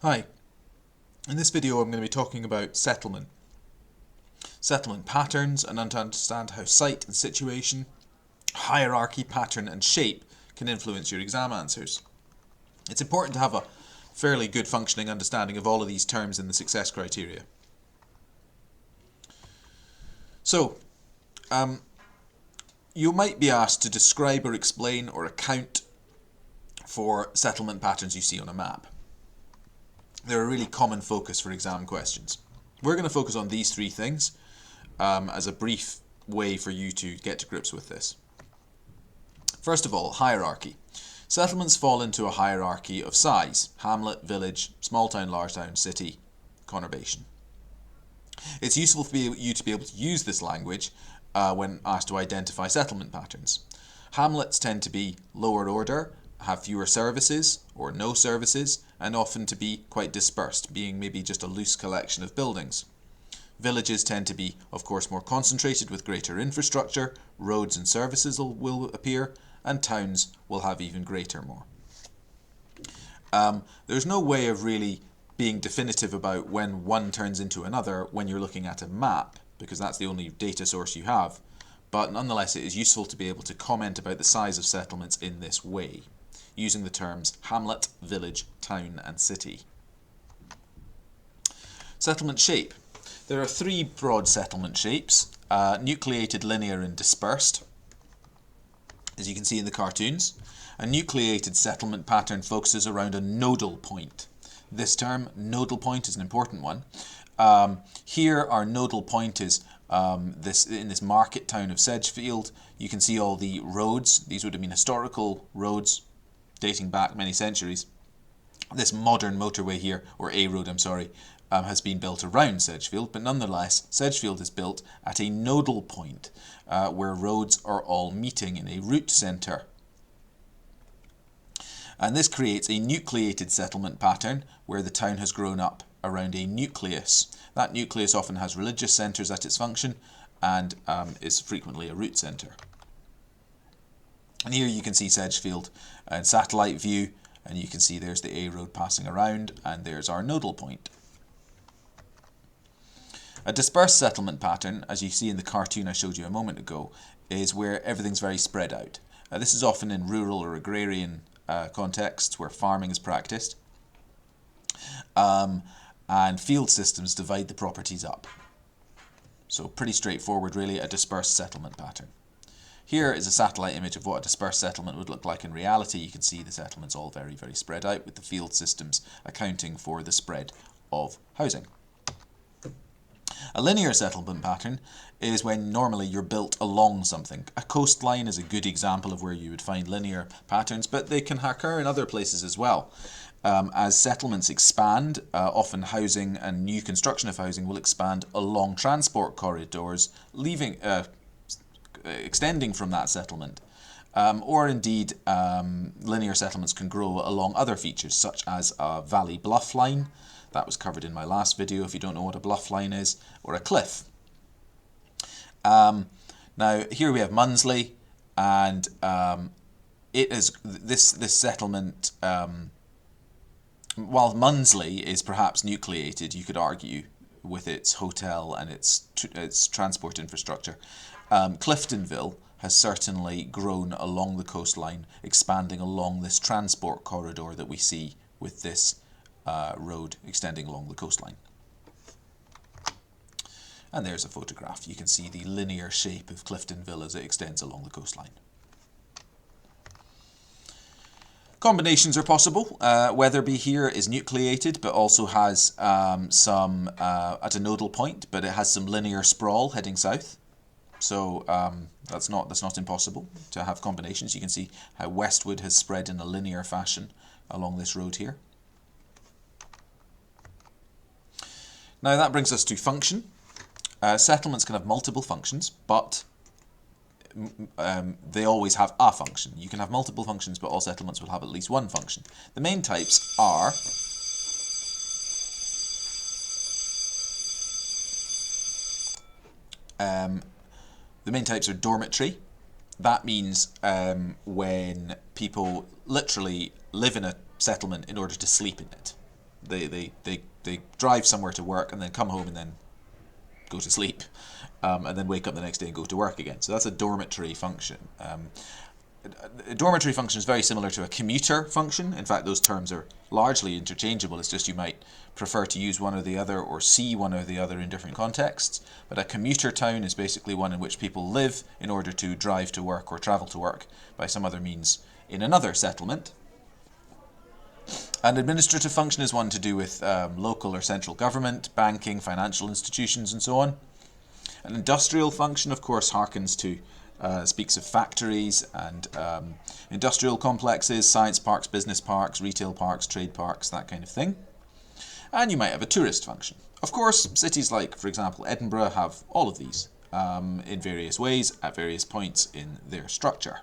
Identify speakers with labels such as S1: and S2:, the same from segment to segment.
S1: Hi, in this video I'm going to be talking about settlement patterns, and to understand how site and situation, hierarchy, pattern and shape can influence your exam answers. It's important to have a fairly good functioning understanding of all of these terms in the success criteria. So, you might be asked to describe or explain or account for settlement patterns you see on a map. They're a really common focus for exam questions. We're going to focus on these three things as a brief way for you to get to grips with this. First of all, hierarchy. Settlements fall into a hierarchy of size: hamlet, village, small town, large town, city, conurbation. It's useful for you to be able to use this language when asked to identify settlement patterns. Hamlets tend to be lower order, have fewer services or no services, and often to be quite dispersed, being maybe just a loose collection of buildings. Villages tend to be, of course, more concentrated with greater infrastructure, roads and services will appear, and towns will have even greater more. There's no way of really being definitive about when one turns into another when you're looking at a map, because that's the only data source you have, but nonetheless it is useful to be able to comment about the size of settlements in this way, using the terms hamlet, village, town and city. Settlement shape. There are three broad settlement shapes: nucleated, linear and dispersed, as you can see in the cartoons. A nucleated settlement pattern focuses around a nodal point. This term, nodal point, is an important one. Here our nodal point is in this market town of Sedgefield. You can see all the roads. These would have been historical roads dating back many centuries. This modern motorway here, or A road, I'm sorry, has been built around Sedgefield, but nonetheless Sedgefield is built at a nodal point where roads are all meeting in a route centre. And this creates a nucleated settlement pattern where the town has grown up around a nucleus. That nucleus often has religious centres at its function and is frequently a route centre. And here you can see Sedgefield in satellite view, and you can see there's the A road passing around, and there's our nodal point. A dispersed settlement pattern, as you see in the cartoon I showed you a moment ago, is where everything's very spread out. This is often in rural or agrarian contexts where farming is practiced, and field systems divide the properties up. So pretty straightforward really, a dispersed settlement pattern. Here is a satellite image of what a dispersed settlement would look like in reality. You can see the settlements all very, very spread out, with the field systems accounting for the spread of housing. A linear settlement pattern is when normally you're built along something. A coastline is a good example of where you would find linear patterns, but they can occur in other places as well. As settlements expand, often housing and new construction of housing will expand along transport corridors, extending from that settlement. Or indeed, linear settlements can grow along other features, such as a valley bluff line. That was covered in my last video if you don't know what a bluff line is, or a cliff. Now here we have Munsley, and it is this settlement. While Munsley is perhaps nucleated, you could argue, with its hotel and its transport infrastructure, Cliftonville has certainly grown along the coastline, expanding along this transport corridor that we see with this road extending along the coastline. And there's a photograph. You can see the linear shape of Cliftonville as it extends along the coastline. Combinations are possible. Weatherby here is nucleated, but also has some at a nodal point, but it has some linear sprawl heading south. So that's not impossible to have combinations. You can see how Westwood has spread in a linear fashion along this road here. Now that brings us to function. Settlements can have multiple functions, but they always have a function. You can have multiple functions, but all settlements will have at least one function. The main types are dormitory. That means when people literally live in a settlement in order to sleep in it. They drive somewhere to work and then come home and then go to sleep, and then wake up the next day and go to work again. So that's a dormitory function. A dormitory function is very similar to a commuter function. In fact, those terms are largely interchangeable. It's just you might prefer to use one or the other or see one or the other in different contexts. But a commuter town is basically one in which people live in order to drive to work or travel to work by some other means in another settlement. An administrative function is one to do with local or central government, banking, financial institutions, and so on. An industrial function, of course, harkens to speaks of factories and industrial complexes, science parks, business parks, retail parks, trade parks, that kind of thing. And you might have a tourist function. Of course, cities like, for example, Edinburgh have all of these in various ways at various points in their structure.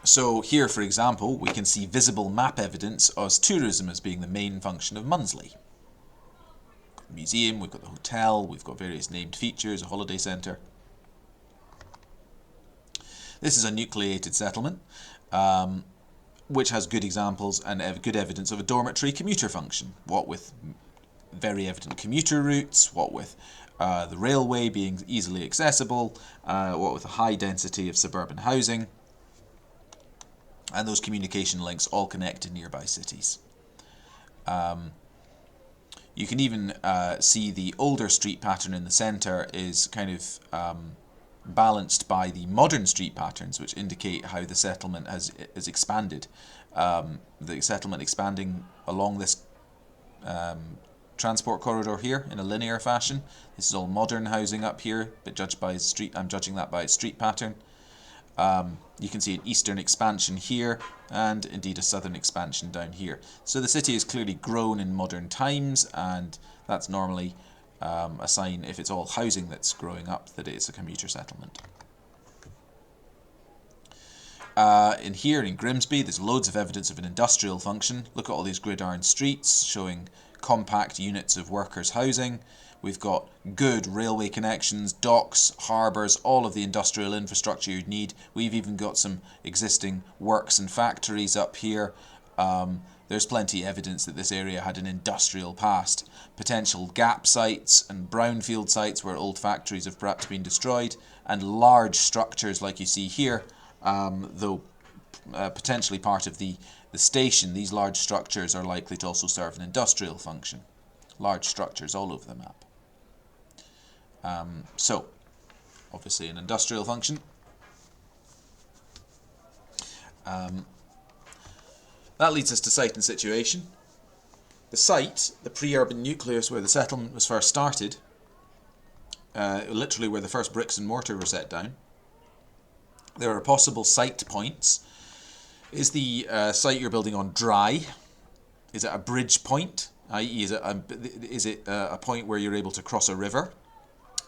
S1: So here, for example, we can see visible map evidence as tourism as being the main function of Munsley. Museum, we've got the hotel, we've got various named features, a holiday centre. This is a nucleated settlement, which has good examples and good evidence of a dormitory commuter function. What with very evident commuter routes, what with the railway being easily accessible, what with a high density of suburban housing, and those communication links all connect to nearby cities. You can even see the older street pattern in the centre is kind of balanced by the modern street patterns, which indicate how the settlement has expanded. The settlement expanding along this transport corridor here in a linear fashion. This is all modern housing up here, but judged by street, I'm judging that by its street pattern. You can see an eastern expansion here and indeed a southern expansion down here. So the city has clearly grown in modern times, and that's normally a sign, if it's all housing that's growing up, that it's a commuter settlement. In here in Grimsby, there's loads of evidence of an industrial function. Look at all these gridiron streets showing compact units of workers' housing. We've got good railway connections, docks, harbours, all of the industrial infrastructure you'd need. We've even got some existing works and factories up here. There's plenty of evidence that this area had an industrial past. Potential gap sites and brownfield sites where old factories have perhaps been destroyed, and large structures like you see here, though potentially part of the station. These large structures are likely to also serve an industrial function. Large structures all over the map. So, obviously an industrial function. That leads us to site and situation. The site, the pre-urban nucleus where the settlement was first started, literally where the first bricks and mortar were set down. There are possible site points. Is the site you're building on dry? Is it a bridge point? I.e., is it a point where you're able to cross a river?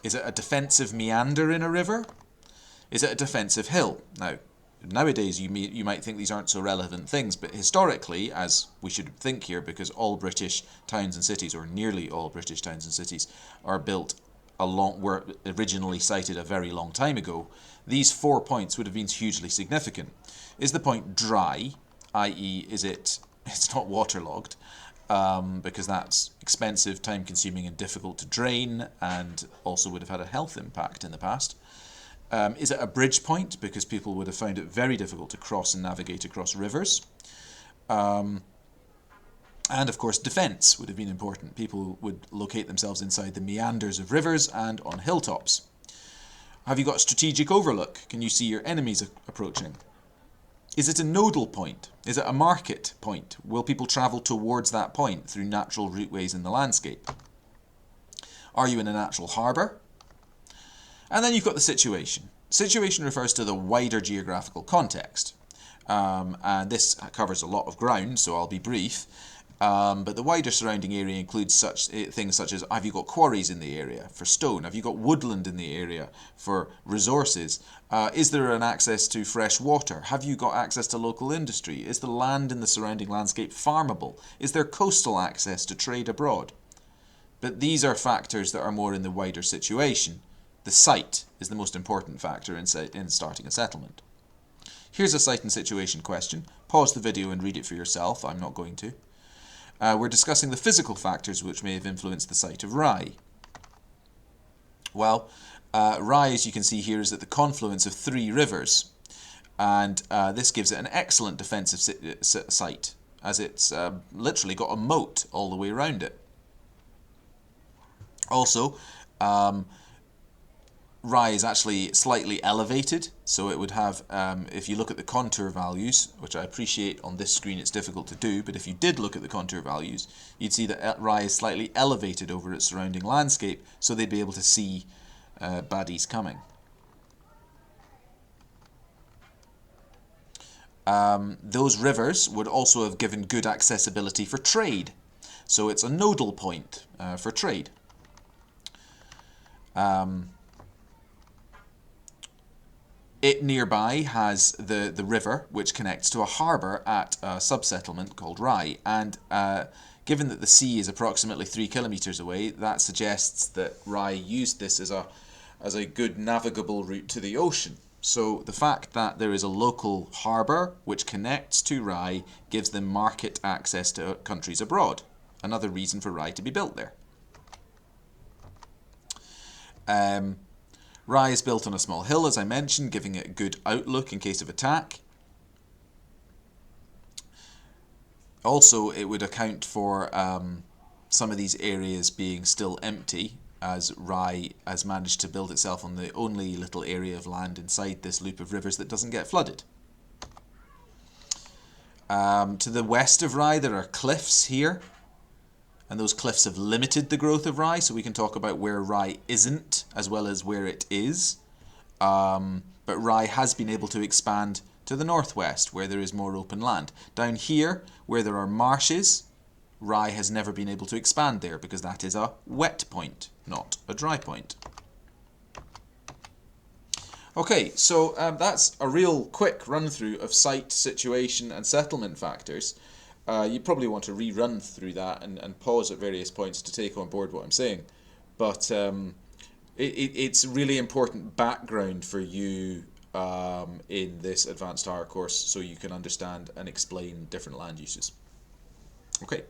S1: Is it a defensive meander in a river? Is it a defensive hill? Now, nowadays you might think these aren't so relevant things, but historically, as we should think here, because all British towns and cities, or nearly all British towns and cities, are built were originally sited a very long time ago, these 4 points would have been hugely significant. Is the point dry, i.e., it's not waterlogged, because that's expensive, time-consuming and difficult to drain, and also would have had a health impact in the past. Is it a bridge point, because people would have found it very difficult to cross and navigate across rivers? And of course defence would have been important. People would locate themselves inside the meanders of rivers and on hilltops. Have you got strategic overlook? Can you see your enemies approaching? Is it a nodal point? Is it a market point? Will people travel towards that point through natural routeways in the landscape? Are you in a natural harbour? And then you've got the situation. Situation refers to the wider geographical context. And this covers a lot of ground, so I'll be brief. But the wider surrounding area includes such things such as, have you got quarries in the area for stone? Have you got woodland in the area for resources? Is there an access to fresh water? Have you got access to local industry? Is the land in the surrounding landscape farmable? Is there coastal access to trade abroad? But these are factors that are more in the wider situation. The site is the most important factor in starting a settlement. Here's a site and situation question. Pause the video and read it for yourself. I'm not going to. We're discussing the physical factors which may have influenced the site of Rye. Well, Rye, as you can see here, is at the confluence of 3 rivers, and this gives it an excellent defensive site, as it's literally got a moat all the way around it. Also, Rye is actually slightly elevated, so it would have, if you look at the contour values, which I appreciate on this screen it's difficult to do, but if you did look at the contour values, you'd see that Rye is slightly elevated over its surrounding landscape, so they'd be able to see baddies coming. Those rivers would also have given good accessibility for trade, so it's a nodal point for trade. It nearby has the river, which connects to a harbour at a sub-settlement called Rye, and given that the sea is approximately 3 kilometres away, that suggests that Rye used this as a good navigable route to the ocean. So the fact that there is a local harbour which connects to Rye gives them market access to countries abroad. Another reason for Rye to be built there. Rye is built on a small hill, as I mentioned, giving it a good outlook in case of attack. Also, it would account for some of these areas being still empty, as Rye has managed to build itself on the only little area of land inside this loop of rivers that doesn't get flooded. To the west of Rye, there are cliffs here, and those cliffs have limited the growth of Rye, so we can talk about where Rye isn't as well as where it is. But Rye has been able to expand to the northwest, where there is more open land. Down here, where there are marshes, Rye has never been able to expand there, because that is a wet point, not a dry point. Okay, so that's a real quick run-through of site, situation and settlement factors. You probably want to rerun through that and pause at various points to take on board what I'm saying. But it's really important background for you in this advanced tower course, so you can understand and explain different land uses. Okay.